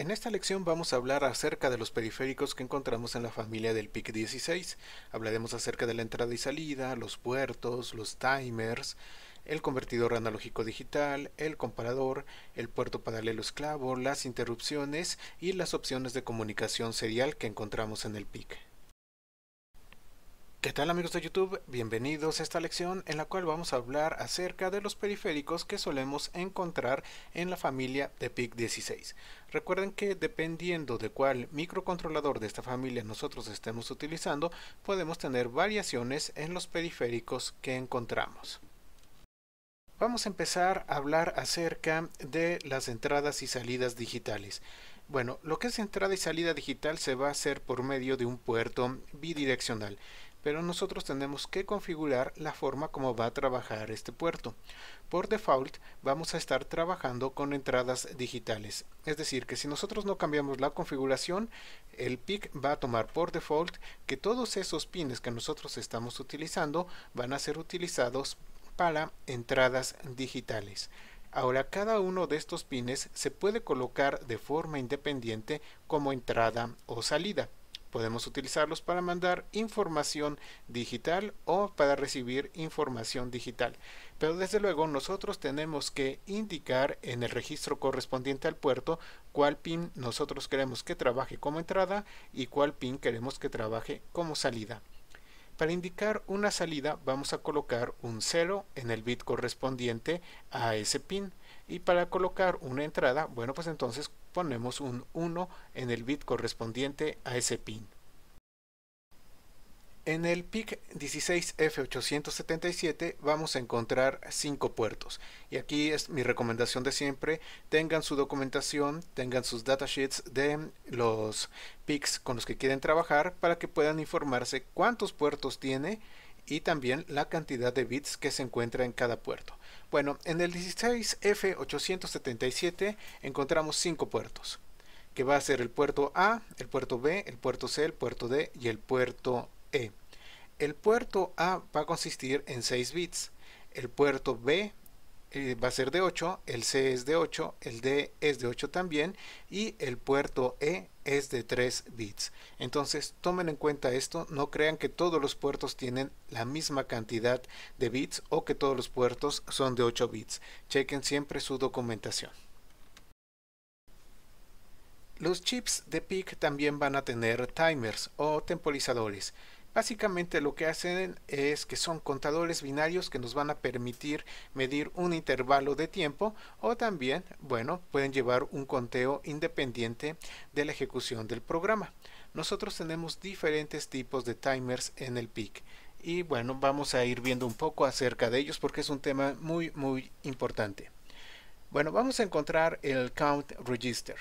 En esta lección vamos a hablar acerca de los periféricos que encontramos en la familia del PIC16. Hablaremos acerca de la entrada y salida, los puertos, los timers, el convertidor analógico digital, el comparador, el puerto paralelo esclavo, las interrupciones y las opciones de comunicación serial que encontramos en el PIC. ¿Qué tal amigos de YouTube? Bienvenidos a esta lección en la cual vamos a hablar acerca de los periféricos que solemos encontrar en la familia de PIC16. Recuerden que dependiendo de cuál microcontrolador de esta familia nosotros estemos utilizando, podemos tener variaciones en los periféricos que encontramos. Vamos a empezar a hablar acerca de las entradas y salidas digitales. Bueno, lo que es entrada y salida digital se va a hacer por medio de un puerto bidireccional, pero nosotros tenemos que configurar la forma como va a trabajar este puerto. Por default vamos a estar trabajando con entradas digitales, es decir que si nosotros no cambiamos la configuración, el PIC va a tomar por default que todos esos pines que nosotros estamos utilizando van a ser utilizados para entradas digitales. Ahora, cada uno de estos pines se puede colocar de forma independiente como entrada o salida. Podemos utilizarlos para mandar información digital o para recibir información digital. Pero desde luego nosotros tenemos que indicar en el registro correspondiente al puerto cuál pin nosotros queremos que trabaje como entrada y cuál pin queremos que trabaje como salida. Para indicar una salida vamos a colocar un 0 en el bit correspondiente a ese pin. Y para colocar una entrada, bueno, pues entonces ponemos un 1 en el bit correspondiente a ese pin. En el PIC16F877 vamos a encontrar 5 puertos. Y aquí es mi recomendación de siempre, tengan su documentación, tengan sus datasheets de los PICs con los que quieren trabajar para que puedan informarse cuántos puertos tiene y también la cantidad de bits que se encuentra en cada puerto. Bueno, en el 16F877 encontramos 5 puertos, que va a ser el puerto A, el puerto B, el puerto C, el puerto D y el puerto E. El puerto A va a consistir en 6 bits, el puerto B va a ser de 8, el C es de 8, el D es de 8 también y el puerto E es de 3 bits. Entonces tomen en cuenta esto, no crean que todos los puertos tienen la misma cantidad de bits o que todos los puertos son de 8 bits. Chequen siempre su documentación. Los chips de PIC también van a tener timers o temporizadores. Básicamente lo que hacen es que son contadores binarios que nos van a permitir medir un intervalo de tiempo o también, bueno, pueden llevar un conteo independiente de la ejecución del programa. Nosotros tenemos diferentes tipos de timers en el PIC y bueno, vamos a ir viendo un poco acerca de ellos porque es un tema muy importante. Bueno, vamos a encontrar el Count Register.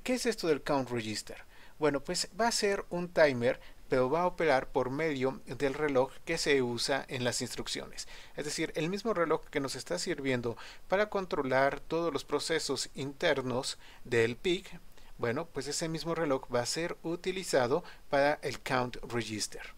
¿Qué es esto del Count Register? Bueno, pues va a ser un timer, pero va a operar por medio del reloj que se usa en las instrucciones. Es decir, el mismo reloj que nos está sirviendo para controlar todos los procesos internos del PIC, bueno, pues ese mismo reloj va a ser utilizado para el Count Register.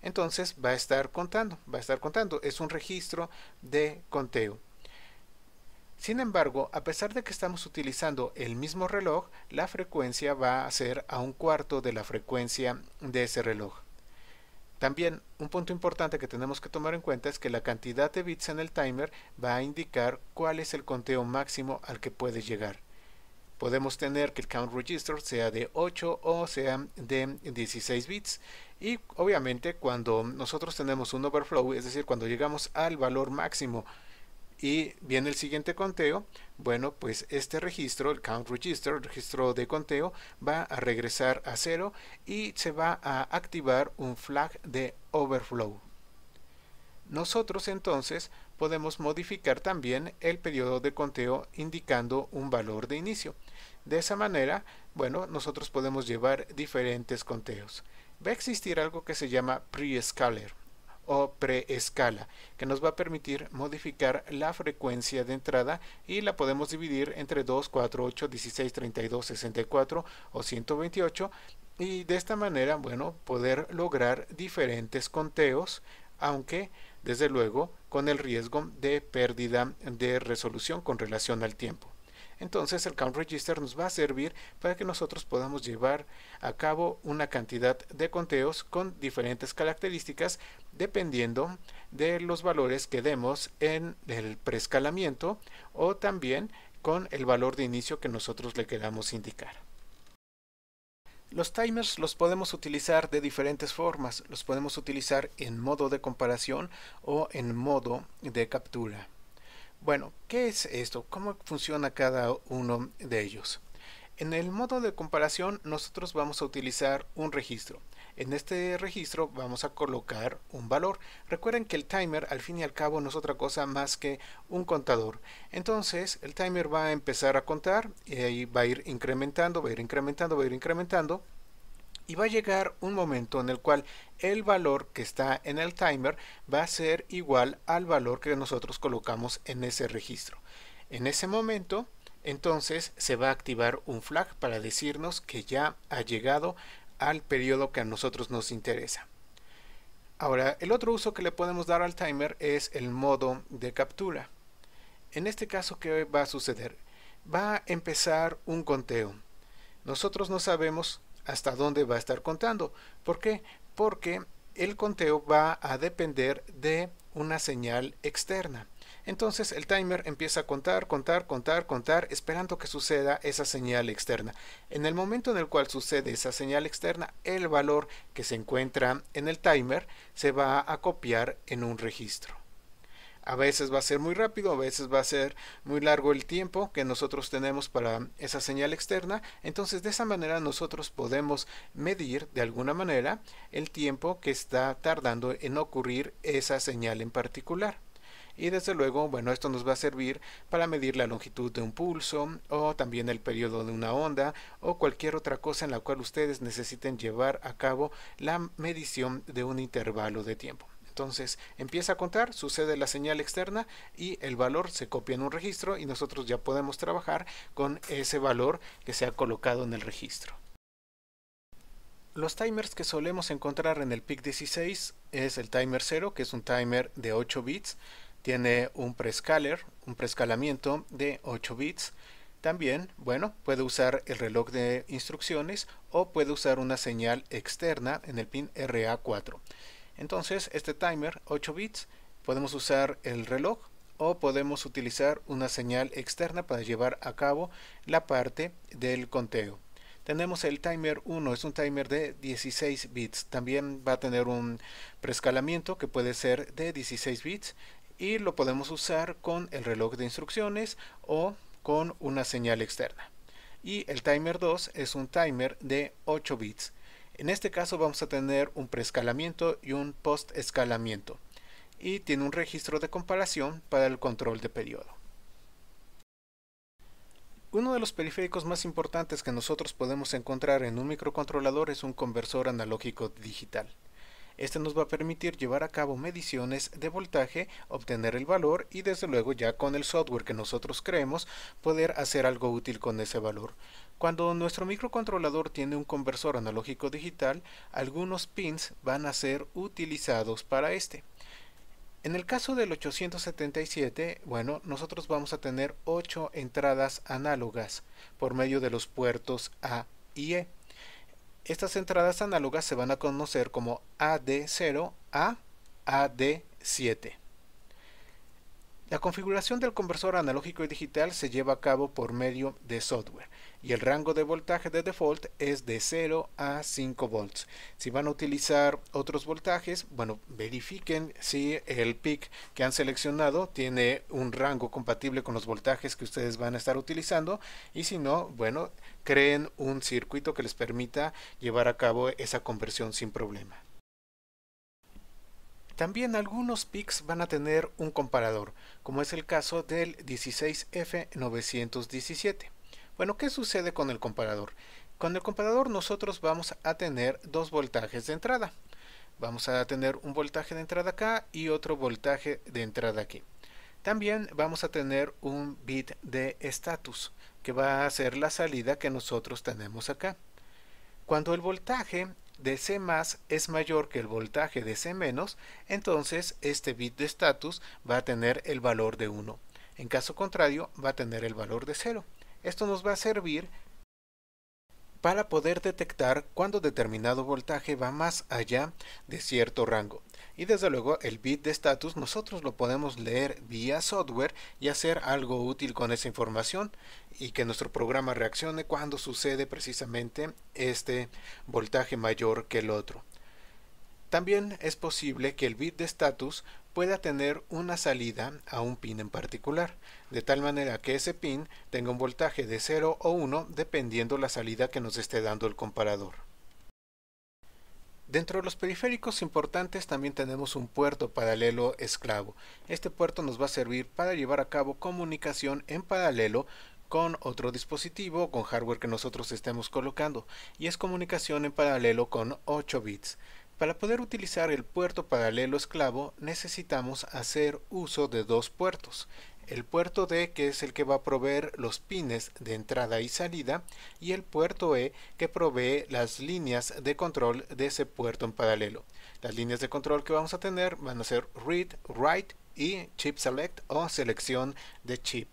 Entonces va a estar contando, es un registro de conteo. Sin embargo, a pesar de que estamos utilizando el mismo reloj, la frecuencia va a ser a un cuarto de la frecuencia de ese reloj. También, un punto importante que tenemos que tomar en cuenta es que la cantidad de bits en el timer va a indicar cuál es el conteo máximo al que puede llegar. Podemos tener que el count register sea de 8 o sea de 16 bits y obviamente cuando nosotros tenemos un overflow, es decir, cuando llegamos al valor máximo y viene el siguiente conteo, bueno, pues este registro, el count register, el registro de conteo, va a regresar a 0 y se va a activar un flag de overflow. Nosotros entonces podemos modificar también el periodo de conteo indicando un valor de inicio. De esa manera, bueno, nosotros podemos llevar diferentes conteos. Va a existir algo que se llama pre-scaler o preescala, que nos va a permitir modificar la frecuencia de entrada y la podemos dividir entre 2, 4, 8, 16, 32, 64 o 128 y de esta manera, bueno, poder lograr diferentes conteos, aunque desde luego con el riesgo de pérdida de resolución con relación al tiempo. Entonces el count register nos va a servir para que nosotros podamos llevar a cabo una cantidad de conteos con diferentes características dependiendo de los valores que demos en el preescalamiento o también con el valor de inicio que nosotros le queramos indicar. Los timers los podemos utilizar de diferentes formas. Los podemos utilizar en modo de comparación o en modo de captura. Bueno, ¿qué es esto? ¿Cómo funciona cada uno de ellos? En el modo de comparación nosotros vamos a utilizar un registro. En este registro vamos a colocar un valor. Recuerden que el timer al fin y al cabo no es otra cosa más que un contador. Entonces el timer va a empezar a contar y ahí va a ir incrementando, va a ir incrementando, va a ir incrementando. Y va a llegar un momento en el cual el valor que está en el timer va a ser igual al valor que nosotros colocamos en ese registro. En ese momento entonces se va a activar un flag para decirnos que ya ha llegado al periodo que a nosotros nos interesa. Ahora, el otro uso que le podemos dar al timer es el modo de captura. En este caso, ¿qué va a suceder? Va a empezar un conteo. Nosotros no sabemos hasta dónde va a estar contando. ¿Por qué? Porque el conteo va a depender de una señal externa. Entonces el timer empieza a contar, esperando que suceda esa señal externa. En el momento en el cual sucede esa señal externa, el valor que se encuentra en el timer se va a copiar en un registro. A veces va a ser muy rápido, a veces va a ser muy largo el tiempo que nosotros tenemos para esa señal externa. Entonces de esa manera nosotros podemos medir de alguna manera el tiempo que está tardando en ocurrir esa señal en particular. Y desde luego, bueno, esto nos va a servir para medir la longitud de un pulso o también el periodo de una onda o cualquier otra cosa en la cual ustedes necesiten llevar a cabo la medición de un intervalo de tiempo. Entonces empieza a contar, sucede la señal externa y el valor se copia en un registro y nosotros ya podemos trabajar con ese valor que se ha colocado en el registro. Los timers que solemos encontrar en el PIC 16 es el timer 0, que es un timer de 8 bits. Tiene un prescaler, un preescalamiento de 8 bits. También, bueno, puede usar el reloj de instrucciones o puede usar una señal externa en el pin RA4. Entonces, este timer 8 bits, podemos usar el reloj o podemos utilizar una señal externa para llevar a cabo la parte del conteo. Tenemos el timer 1, es un timer de 16 bits. También va a tener un preescalamiento que puede ser de 16 bits y lo podemos usar con el reloj de instrucciones o con una señal externa. Y el timer 2 es un timer de 8 bits. En este caso vamos a tener un preescalamiento y un postescalamiento. Y tiene un registro de comparación para el control de periodo. Uno de los periféricos más importantes que nosotros podemos encontrar en un microcontrolador es un conversor analógico digital. Este nos va a permitir llevar a cabo mediciones de voltaje, obtener el valor y desde luego ya con el software que nosotros creemos poder hacer algo útil con ese valor. Cuando nuestro microcontrolador tiene un conversor analógico digital, algunos pins van a ser utilizados para este. En el caso del 877, bueno, nosotros vamos a tener 8 entradas análogas por medio de los puertos A y E. Estas entradas análogas se van a conocer como AD0 a AD7. La configuración del conversor analógico y digital se lleva a cabo por medio de software y el rango de voltaje de default es de 0 a 5 volts. Si van a utilizar otros voltajes, bueno, verifiquen si el PIC que han seleccionado tiene un rango compatible con los voltajes que ustedes van a estar utilizando y si no, bueno, creen un circuito que les permita llevar a cabo esa conversión sin problema. También algunos PICs van a tener un comparador, como es el caso del 16F917. Bueno, ¿qué sucede con el comparador? Con el comparador nosotros vamos a tener dos voltajes de entrada. Vamos a tener un voltaje de entrada acá y otro voltaje de entrada aquí. También vamos a tener un bit de estatus, que va a ser la salida que nosotros tenemos acá. Cuando el voltaje de C+ es mayor que el voltaje de C-, entonces este bit de estatus va a tener el valor de 1. En caso contrario, va a tener el valor de 0. Esto nos va a servir para poder detectar cuando determinado voltaje va más allá de cierto rango. Y desde luego el bit de estatus nosotros lo podemos leer vía software y hacer algo útil con esa información y que nuestro programa reaccione cuando sucede precisamente este voltaje mayor que el otro. También es posible que el bit de estatus pueda tener una salida a un pin en particular, de tal manera que ese pin tenga un voltaje de 0 o 1 dependiendo la salida que nos esté dando el comparador. Dentro de los periféricos importantes también tenemos un puerto paralelo esclavo. Este puerto nos va a servir para llevar a cabo comunicación en paralelo con otro dispositivo, con hardware que nosotros estemos colocando, y es comunicación en paralelo con 8 bits. Para poder utilizar el puerto paralelo esclavo necesitamos hacer uso de dos puertos. El puerto D, que es el que va a proveer los pines de entrada y salida, y el puerto E, que provee las líneas de control de ese puerto en paralelo. Las líneas de control que vamos a tener van a ser read, write y chip select o selección de chip.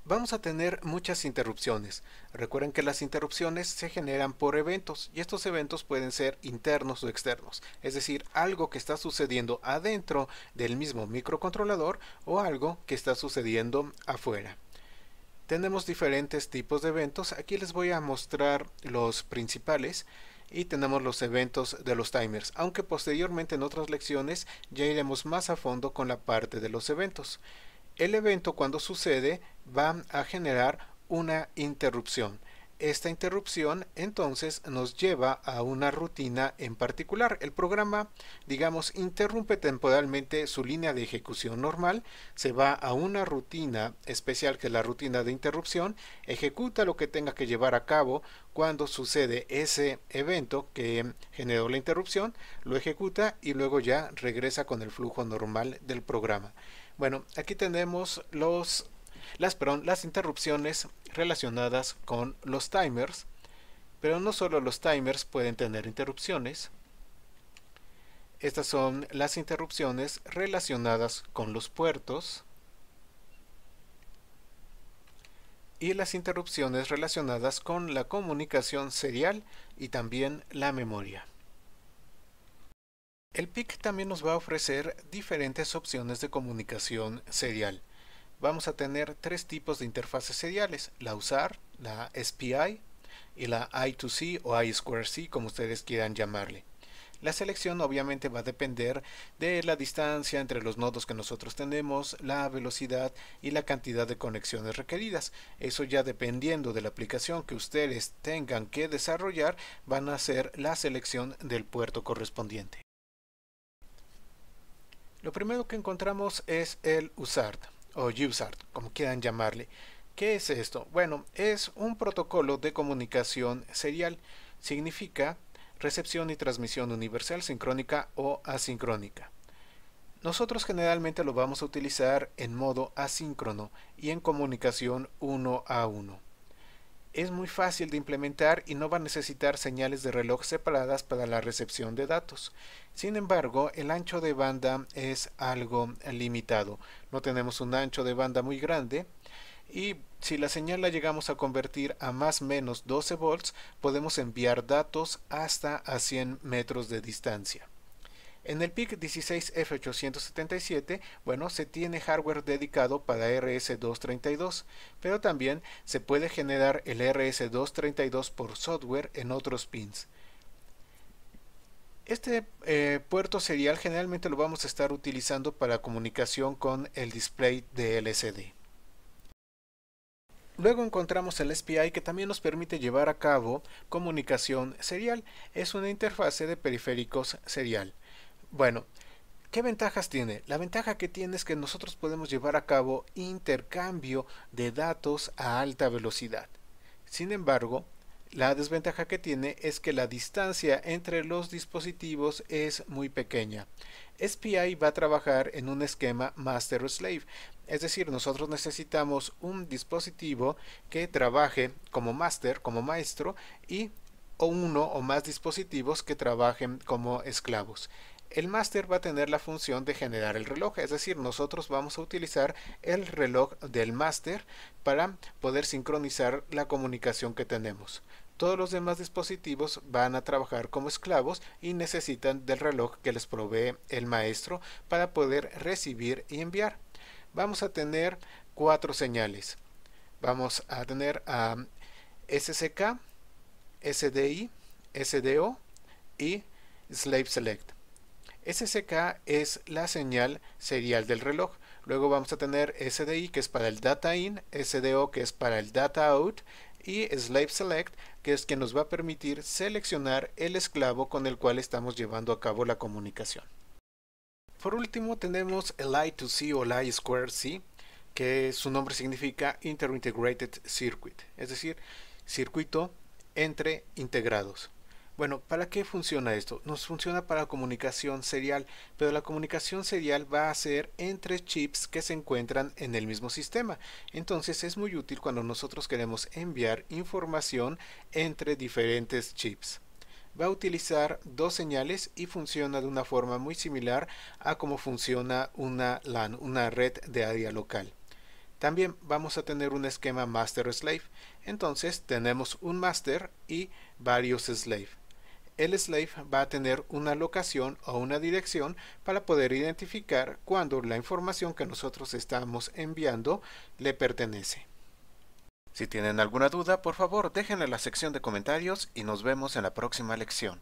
Vamos a tener muchas interrupciones. Recuerden que las interrupciones se generan por eventos y estos eventos pueden ser internos o externos, es decir, algo que está sucediendo adentro del mismo microcontrolador o algo que está sucediendo afuera. Tenemos diferentes tipos de eventos. Aquí les voy a mostrar los principales y tenemos los eventos de los timers, aunque posteriormente en otras lecciones ya iremos más a fondo con la parte de los eventos. El evento, cuando sucede, va a generar una interrupción. Esta interrupción entonces nos lleva a una rutina en particular. El programa, digamos, interrumpe temporalmente su línea de ejecución normal, se va a una rutina especial que es la rutina de interrupción, ejecuta lo que tenga que llevar a cabo cuando sucede ese evento que generó la interrupción, lo ejecuta y luego ya regresa con el flujo normal del programa. Bueno, aquí tenemos las interrupciones relacionadas con los timers, pero no solo los timers pueden tener interrupciones. Estas son las interrupciones relacionadas con los puertos y las interrupciones relacionadas con la comunicación serial y también la memoria. El PIC también nos va a ofrecer diferentes opciones de comunicación serial. Vamos a tener tres tipos de interfaces seriales, la USART, la SPI y la I2C o I2C, como ustedes quieran llamarle. La selección obviamente va a depender de la distancia entre los nodos que nosotros tenemos, la velocidad y la cantidad de conexiones requeridas. Eso ya dependiendo de la aplicación que ustedes tengan que desarrollar, van a hacer la selección del puerto correspondiente. Lo primero que encontramos es el USART o USART, como quieran llamarle. ¿Qué es esto? Bueno, es un protocolo de comunicación serial. Significa recepción y transmisión universal, sincrónica o asincrónica. Nosotros generalmente lo vamos a utilizar en modo asíncrono y en comunicación uno a uno. Es muy fácil de implementar y no va a necesitar señales de reloj separadas para la recepción de datos. Sin embargo, el ancho de banda es algo limitado. No tenemos un ancho de banda muy grande y si la señal la llegamos a convertir a más o menos 12 volts, podemos enviar datos hasta a 100 metros de distancia. En el PIC 16F877, bueno, se tiene hardware dedicado para RS232, pero también se puede generar el RS232 por software en otros pins. Este puerto serial generalmente lo vamos a estar utilizando para comunicación con el display de LCD. Luego encontramos el SPI, que también nos permite llevar a cabo comunicación serial. Es una interfase de periféricos serial. Bueno, ¿qué ventajas tiene? La ventaja que tiene es que nosotros podemos llevar a cabo intercambio de datos a alta velocidad. Sin embargo, la desventaja que tiene es que la distancia entre los dispositivos es muy pequeña. SPI va a trabajar en un esquema master-slave, es decir, nosotros necesitamos un dispositivo que trabaje como master, como maestro, y uno o más dispositivos que trabajen como esclavos. El master va a tener la función de generar el reloj, es decir, nosotros vamos a utilizar el reloj del master para poder sincronizar la comunicación que tenemos. Todos los demás dispositivos van a trabajar como esclavos y necesitan del reloj que les provee el maestro para poder recibir y enviar. Vamos a tener 4 señales. Vamos a tener a SCK, SDI, SDO y Slave Select. SCK es la señal serial del reloj. Luego vamos a tener SDI, que es para el Data In, SDO, que es para el Data Out, y Slave Select, que es que nos va a permitir seleccionar el esclavo con el cual estamos llevando a cabo la comunicación. Por último tenemos el I2C o el I2C, que su nombre significa Inter-Integrated Circuit, es decir, circuito entre integrados. Bueno, ¿para qué funciona esto? Nos funciona para comunicación serial, pero la comunicación serial va a ser entre chips que se encuentran en el mismo sistema. Entonces es muy útil cuando nosotros queremos enviar información entre diferentes chips. Va a utilizar 2 señales y funciona de una forma muy similar a cómo funciona una LAN, una red de área local. También vamos a tener un esquema master-slave. Entonces tenemos un master y varios slave. El slave va a tener una locación o una dirección para poder identificar cuando la información que nosotros estamos enviando le pertenece. Si tienen alguna duda, por favor déjenla en la sección de comentarios y nos vemos en la próxima lección.